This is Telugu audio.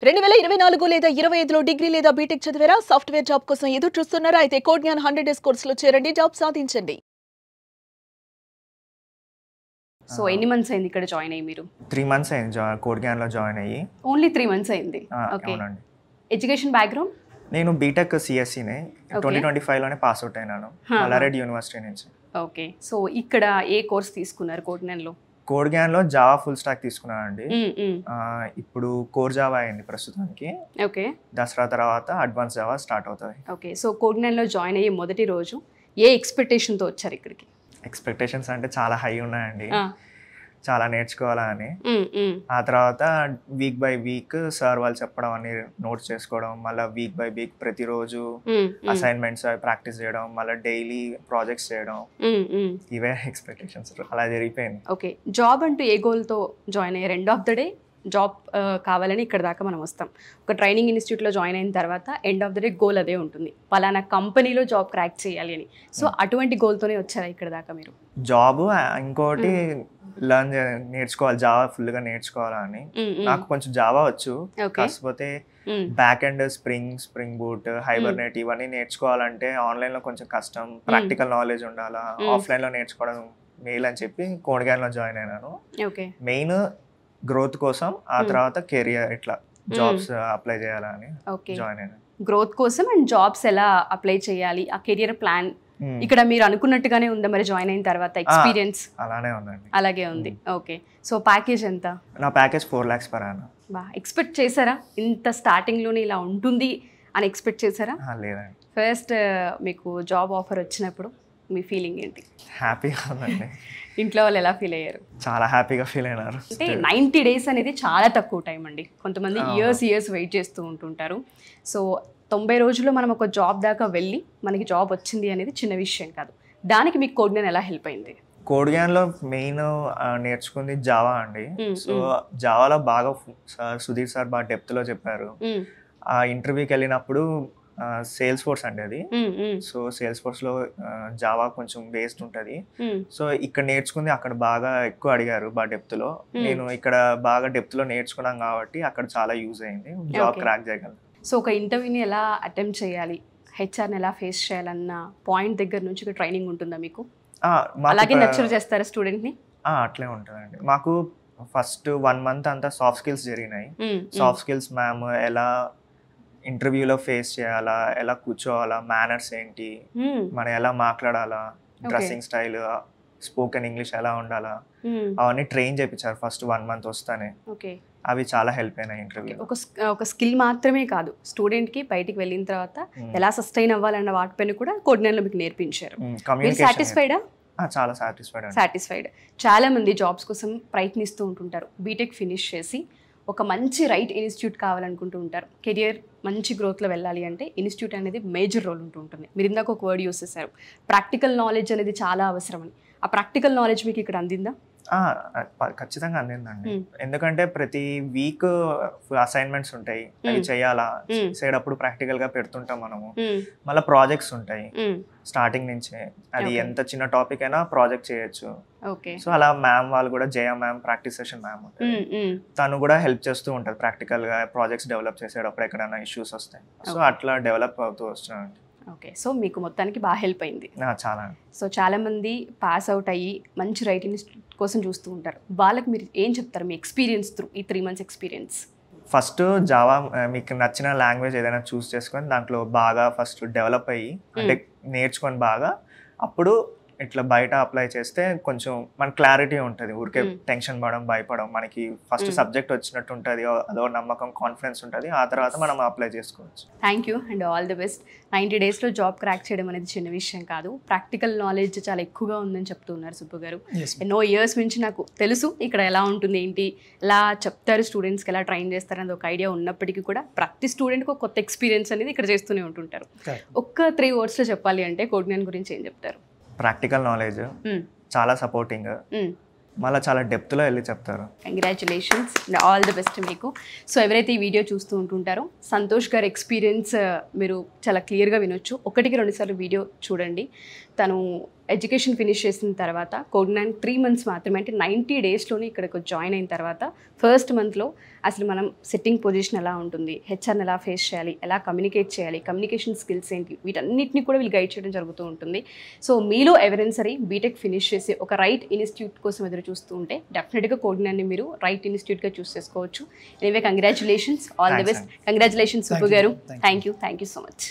2024 లేదా 25లో డిగ్రీ లేదా బీటెక్ చదివారా? సాఫ్ట్‌వేర్ జాబ్ కోసం ఎదురు చూస్తున్నారా? అయితే కోడ్ జ్ఞాన్ 100 డేస్ కోర్సులో చేరండి, జాబ్ సాధించండి. సో ఎన్ని మంత్స్ అయింది ఇక్కడ జాయిన్ అయ్యి మీరు? 3 మంత్స్ అయింది కోడ్ జ్ఞాన్‌లో జాయిన్ అయ్యి. ఓన్లీ 3 మంత్స్ అయింది. ఓకే. అవునండి. Education background? నేను బీటెక్ సిఎస్సినే 2025 లోనే పాస్ అవుట్ అయినాను మల్లారెడ్డి యూనివర్సిటీ నుంచి. ఓకే. సో ఇక్కడ ఏ కోర్స్ తీసుకున్నారు కోడ్ జ్ఞాన్‌లో? కోడ్ జ్ఞాన్‌లో జావా ఫుల్ స్టాక్ తీసుకున్నానండి. ఇప్పుడు కోర్ జావా అయింది ప్రస్తుతానికి. ఓకే. దసరా తర్వాత అడ్వాన్స్ జావా స్టార్ట్ అవుతుంది. ఓకే. సో కోడ్ జ్ఞాన్‌లో జాయిన్ అయ్యే మొదటి రోజు ఏ ఎక్స్పెక్టేషన్‌తో వచ్చారు ఇక్కడికి? ఎక్స్పెక్టేషన్స్ అంటే చాలా హై ఉన్నాయండి. చాలా నేర్చుకోవాలా అని. ఆ తర్వాత వీక్ బై వీక్ సార్ వాళ్ళు చెప్పడం అన్ని నోట్స్ చేసుకోవడం, మళ్ళీ వీక్ బై వీక్ ప్రతిరోజు అసైన్మెంట్స్ ప్రాక్టీస్ చేయడం, మళ్ళీ డైలీ ప్రాజెక్ట్స్ చేయడం, ఇవే ఎక్స్పెక్టేషన్స్ అలా జరిగిపోయింది. ఓకే. జాబ్ అంటూ ఏ గోల్తో జాయిన్ అయ్యారు? End of the day job కావాలని ఇక్కడ దాకా మనం వస్తాం. ఒక ట్రైనింగ్ ఇన్స్టిట్యూట్లో జాయిన్ అయిన తర్వాత end of the day goal అదే ఉంటుంది, పలానా కంపెనీలో జాబ్ క్రాక్ చేయాలి అని. సో అటువంటి గోల్తోనే వచ్చారా ఇక్కడ దాకా మీరు? జాబ్ ఇంకోటి నేర్చుకోవాలి, జావా ఫుల్గా నేర్చుకోవాలా అని. నాకు కొంచెం జావా వచ్చు, కాకపోతే back end spring boot, Hibernate ఇవన్నీ నేర్చుకోవాలంటే ఆన్లైన్లో కొంచెం కష్టం, ప్రాక్టికల్ నాలెడ్జ్ ఉండాలా, ఆఫ్లైన్లో నేర్చుకోవడం మెయిల్ అని చెప్పి కోడ్ జ్ఞాన్‌లో జాయిన్ అయినాను. మెయిన్ గ్రోత్ కోసం, ఆ తర్వాత కెరియర్ ఇట్లా జాబ్స్ అప్లై చేయాలా అని జాయిన్ అయినాను. గ్రోత్ కోసం అండ్ జాబ్స్ ఎలా అప్లై చేయాలి, ఆ కెరియర్ ప్లాన్ ఇక్కడ మీరు అనుకున్నట్టుగానే ఉందా మరి జాయిన్ అయిన తర్వాత? ఎక్స్పీరియన్స్ అలానే ఉందండి. అలాగే ఉంది. ఓకే. సో ప్యాకేజ్ ఎంత? నా package 4 lakhs per annum. Expect చేశారా ఇంత స్టార్టింగ్లోనే ఇలా ఉంటుంది అని ఎక్స్పెక్ట్ చేశారా? లేదండి. ఫస్ట్ మీకు జాబ్ ఆఫర్ వచ్చినప్పుడు మీ ఫీలింగ్ ఏంటి? హ్యాపీగా ఉందండి. ఇంట్లో వాళ్ళు ఎలా ఫీల్ అయ్యారు? చాలా హ్యాపీగా ఫీల్ అయినారు. అంటే 90 days అనేది చాలా తక్కువ టైం అండి. కొంతమంది ఇయర్స్ వెయిట్ చేస్తూ ఉంటుంటారు. సో 90 రోజుల్లో మనం ఒక జాబ్ దాకా వెళ్ళి మనకి జాబ్ వచ్చింది అనేది చిన్న విషయం కాదు. దానికి మీకు కోడ్ జ్ఞాన్ ఎలా హెల్ప్ అయింది? కోడ్ జ్ఞాన్‌లో మెయిన్ నేర్చుకుంది జావా అండి. సో జావాలో బాగా సుధీర్ సార్ బాగా డెప్త్లో చెప్పారు. ఆ ఇంటర్వ్యూకి వెళ్ళినప్పుడు సేల్స్ ఫోర్స్ అండి అది. సో సేల్స్ ఫోర్స్లో జావా కొంచెం బేస్డ్ ఉంటుంది. సో ఇక్కడ నేర్చుకుంది అక్కడ బాగా ఎక్కువ అడిగారు, బాగా డెప్త్లో. నేను ఇక్కడ బాగా డెప్త్లో నేర్చుకున్నాం కాబట్టి అక్కడ చాలా యూజ్ అయింది, జాబ్ క్రాక్ చేయగలను. సో ఒక ఇంటర్వ్యూని ఎలా అటెంప్ట్ చేయాలి, హెచ్ఆర్ని ఎలా ఫేస్ చేయాలన్న పాయింట్ దగ్గర నుంచి ట్రైనింగ్ ఉంటుందా మీకు? అలాగే నర్చర్ చేస్తారా స్టూడెంట్ని? అట్లే ఉంటుందండి. మాకు ఫస్ట్ 1 month అంతా సాఫ్ట్ స్కిల్స్ జరిగినాయి. సాఫ్ట్ స్కిల్స్ మ్యామ్ ఎలా ఇంటర్వ్యూలో ఫేస్ చేయాలా, ఎలా కూర్చోవాలా, మేనర్స్ ఏంటి, మనం ఎలా మాట్లాడాలా, డ్రెస్సింగ్ స్టైల్, స్పోకెన్ ఇంగ్లీష్ ఎలా ఉండాలా, అవన్నీ ట్రైన్ చేయించారు ఫస్ట్ 1 month వస్తానే. అవి చాలా హెల్ప్ అయినాయి ఇంటర్వ్యూ. ఒక స్కిల్ మాత్రమే కాదు, స్టూడెంట్కి బయటికి వెళ్ళిన తర్వాత ఎలా సస్టైన్ అవ్వాలన్న వాటిపైన కూడా కోడ్ జ్ఞాన్‌లో మీకు నేర్పించారు. సాటిస్ఫైడా? చాలా సాటిస్ఫైడ్. చాలా మంది జాబ్స్ కోసం ప్రయత్నిస్తూ ఉంటుంటారు. బీటెక్ ఫినిష్ చేసి ఒక మంచి రైట్ ఇన్స్టిట్యూట్ కావాలనుకుంటూ ఉంటారు. కెరియర్ మంచి గ్రోత్లో వెళ్ళాలి అంటే ఇన్స్టిట్యూట్ అనేది మేజర్ రోల్ ఉంటుంది. మీరు ఇందాక ఒక వర్డ్ యూస్ చేశారు, ప్రాక్టికల్ నాలెడ్జ్ అనేది చాలా అవసరం అని. ఆ ప్రాక్టికల్ నాలెడ్జ్ మీకు ఇక్కడ అందిందా? ఖచ్చితంగా అందిందండి. ఎందుకంటే ప్రతి వీక్ అసైన్మెంట్స్ ఉంటాయి, అవి చేయాలా, చేసేటప్పుడు ప్రాక్టికల్ గా పెడుతుంటాం మనము. మళ్ళీ ప్రాజెక్ట్స్ ఉంటాయి స్టార్టింగ్ నుంచే, అది ఎంత చిన్న టాపిక్ అయినా ప్రాజెక్ట్ చేయొచ్చు. సో అలా మ్యామ్ వాళ్ళు కూడా, జయ మ్యామ్ ప్రాక్టీస్ సెషన్ మ్యామ్ ఉంటుంది, తను కూడా హెల్ప్ చేస్తూ ఉంటుంది ప్రాక్టికల్ గా ప్రాజెక్ట్స్ డెవలప్ చేసేటప్పుడు ఎక్కడైనా ఇష్యూస్ వస్తాయి. సో అట్లా డెవలప్ అవుతూ వస్తున్నాను. ఓకే. సో మీకు మొత్తానికి బాగా హెల్ప్ అయింది. చాలా. సో చాలామంది పాస్ అవుట్ అయ్యి మంచి రైట్ ఇన్స్టిట్యూట్ కోసం చూస్తూ ఉంటారు. వాళ్ళకి మీరు ఏం చెప్తారు, మీ ఎక్స్పీరియన్స్ త్రూ ఈ 3 months ఎక్స్పీరియన్స్? ఫస్ట్ జావా మీకు నచ్చిన లాంగ్వేజ్ ఏదైనా చూస్ చేసుకొని దాంట్లో బాగా ఫస్ట్ డెవలప్ అయ్యి, అంటే నేర్చుకొని బాగా, అప్పుడు ఇట్లా బయట అప్లై చేస్తే కొంచెం మన క్లారిటీ ఉంటుంది. ఊరికే టెన్షన్ పడడం, భయపడడం, మనకి ఫస్ట్ సబ్జెక్ట్ వచ్చినట్టు ఉంటుంది, అదో నమ్మకం, కాన్ఫిడెన్స్ ఉంటుంది. ఆ తర్వాత మనం అప్లై చేసుకోవచ్చు. Thank you and all the best. 90 daysలో జాబ్ క్రాక్ చేయడం అనేది చిన్న విషయం కాదు. ప్రాక్టికల్ నాలెడ్జ్ చాలా ఎక్కువగా ఉందని చెప్తున్నారు సుబ్బు గారు. ఎన్నో ఇయర్స్ నుంచి నాకు తెలుసు ఇక్కడ ఎలా ఉంటుంది, ఏంటి, ఎలా చెప్తారు, స్టూడెంట్స్కి ఎలా ట్రైన్ చేస్తారు అనేది ఒక ఐడియా ఉన్నప్పటికీ కూడా ప్రతి స్టూడెంట్కి ఒక కొత్త ఎక్స్పీరియన్స్ అనేది ఇక్కడ చేస్తూనే ఉంటుంటారు. ఒక్క 3 wordsలో చెప్పాలి అంటే కోడ్ జ్ఞాన్ గురించి ఏం చెప్తారు? ప్రాక్టికల్ నాలెడ్జ్, చాలా సపోర్టింగ్, మళ్ళీ చాలా డెప్త్లో వెళ్ళి చెప్తారు. Congratulations and all the best మీకు. సో ఎవరైతే ఈ వీడియో చూస్తూ ఉంటుంటారో సంతోష్ గారి ఎక్స్పీరియన్స్ మీరు చాలా క్లియర్గా వినొచ్చు. 1కి 2 సార్లు వీడియో చూడండి. తను ఎడ్యుకేషన్ ఫినిష్ చేసిన తర్వాత కోడ్9 3 months మాత్రమే, అంటే 90 daysలోనే ఇక్కడికి జాయిన్ అయిన తర్వాత ఫస్ట్ మంత్లో అసలు మనం సిట్టింగ్ పొజిషన్ ఎలా ఉంటుంది, హెచ్ఆర్ని ఎలా ఫేస్ చేయాలి, ఎలా కమ్యూనికేట్ చేయాలి, కమ్యూనికేషన్ స్కిల్స్ ఏంటి, వీటన్నిటిని కూడా వీళ్ళు గైడ్ చేయడం జరుగుతూ ఉంటుంది. సో మీలో ఎవరైనా సరే బీటెక్ ఫినిష్ చేసి ఒక రైట్ ఇన్స్టిట్యూట్ కోసం ఎదురు చూస్తూ ఉంటే డెఫినెట్గా కోడ్9ని మీరు రైట్ ఇన్స్టిట్యూట్గా చూస్ చేసుకోవచ్చు. Anyway congratulations, all the best. Congratulations Subbu garu. Thank you so much.